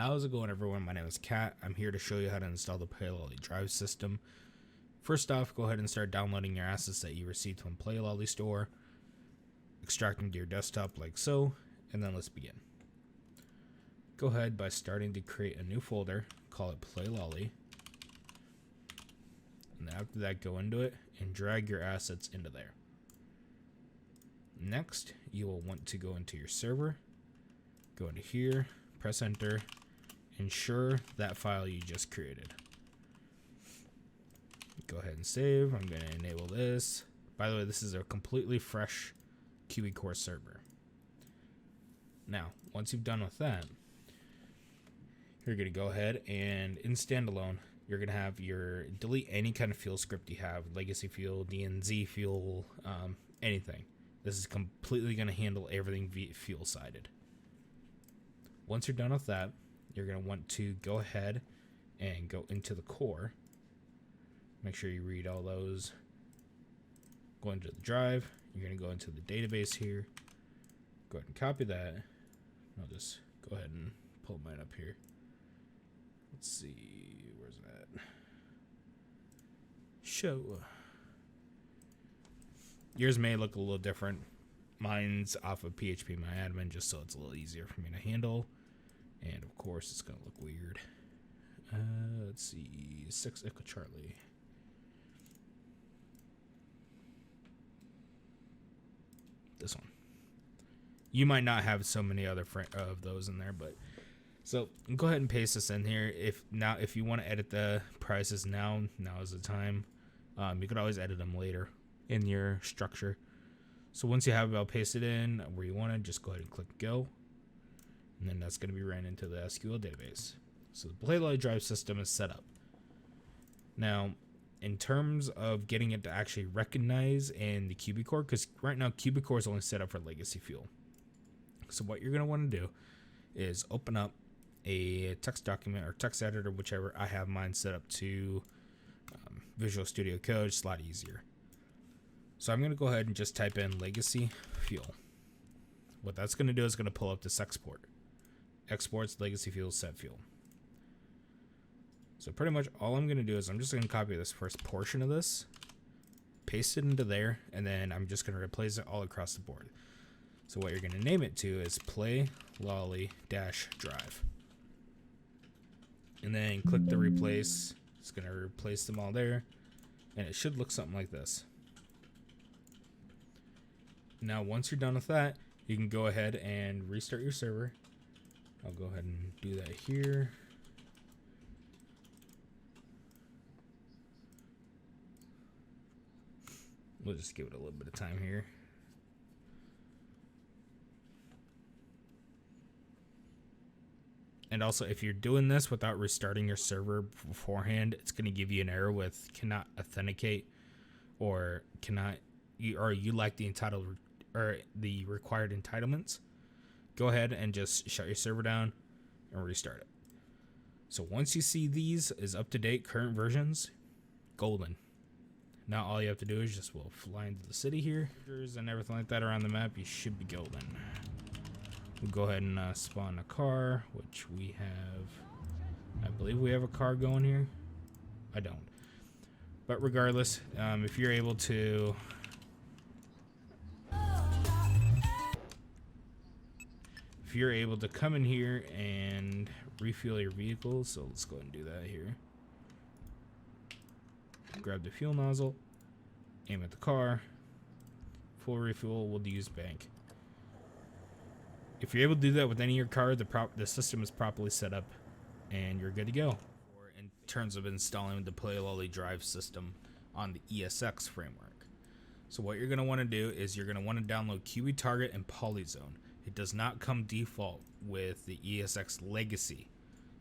How's it going, everyone? My name is Kat. I'm here to show you how to install the Playlolly drive system. First off, go ahead and start downloading your assets that you received from Playlolly store, extract them to your desktop like so, and then let's begin. Go ahead by starting to create a new folder, call it Playlolly, and then after that go into it and drag your assets into there. Next, you will want to go into your server, go into here, press enter, ensure that file you just created. Go ahead and save. I'm going to enable this. By the way, this is a completely fresh QE core server. Now, once you've done with that, you're going to go ahead and in standalone, you're going to have your delete any kind of fuel script you have, legacy fuel, DNZ fuel, anything. This is completely going to handle everything fuel sided. Once you're done with that, you're going to want to go ahead and go into the core. Make sure you read all those. Go into the drive. You're going to go into the database here. Go ahead and copy that. I'll just go ahead and pull mine up here. Let's see. Where's that? Show. Yours may look a little different. Mine's off of PHP-MyAdmin just so it's a little easier for me to handle. And of course, it's going to look weird. Let's see. 6 Echo Charlie. This one. You might not have so many other of those in there, but so go ahead and paste this in here. If you want to edit the prices now is the time. You could always edit them later in your structure. So once you have it all pasted in where you want it, just go ahead and click go. And then that's going to be ran into the SQL database. So the Playlolly drive system is set up. Now, in terms of getting it to actually recognize in the QB core, because right now QB core is only set up for legacy fuel. So what you're going to want to do is open up a text document or text editor, whichever. I have mine set up to Visual Studio Code. It's a lot easier. So I'm going to go ahead and just type in legacy fuel. What that's going to do is going to pull up this export. Exports legacy fuel set fuel. So pretty much all I'm going to do is I'm just going to copy this first portion of this, paste it into there, and then I'm just going to replace it all across the board. So what you're going to name it to is Playlolly-drive. And then click the replace. It's going to replace them all there. And it should look something like this. Now once you're done with that, you can go ahead and restart your server. I'll go ahead and do that here. We'll just give it a little bit of time here. And also, if you're doing this without restarting your server beforehand, it's going to give you an error with cannot authenticate or you lack the the required entitlements. Go ahead and just shut your server down and restart it. So once you see these is up to date current versions, golden. Now all you have to do is just fly into the city here and everything like that around the map. You should be golden. We'll go ahead and spawn a car, which we have. I believe we have a car going here. I don't. But regardless, if you're able to come in here and refuel your vehicle, so let's go ahead and do that here. Grab the fuel nozzle, aim at the car, full refuel, we'll use bank. If you're able to do that with any of your car, the system is properly set up and you're good to go. In terms of installing the Playlolly drive system on the ESX framework. So what you're going to want to do is you're going to want to download QB Target and Polyzone. It does not come default with the ESX Legacy.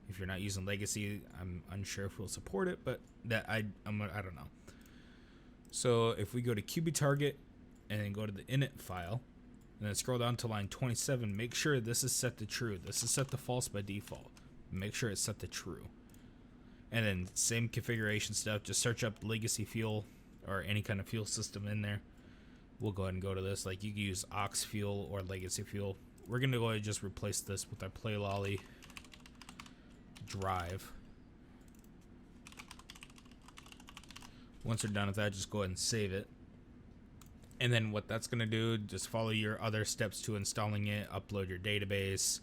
If you're not using Legacy, I'm unsure if we'll support it, but I don't know. So if we go to QB Target and then go to the init file, and then scroll down to line 27, make sure this is set to true. This is set to false by default. Make sure it's set to true. And then same configuration stuff, just search up legacy fuel or any kind of fuel system in there. We'll go ahead and go to this. Like you can use Ox Fuel or Legacy Fuel. We're going to go ahead and just replace this with our Playlolly drive. Once you're done with that, just go ahead and save it. And then what that's going to do, just follow your other steps to installing it, upload your database.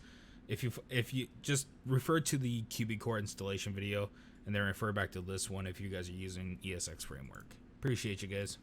If you just refer to the Qt Core installation video and then refer back to this one if you guys are using ESX framework. Appreciate you guys.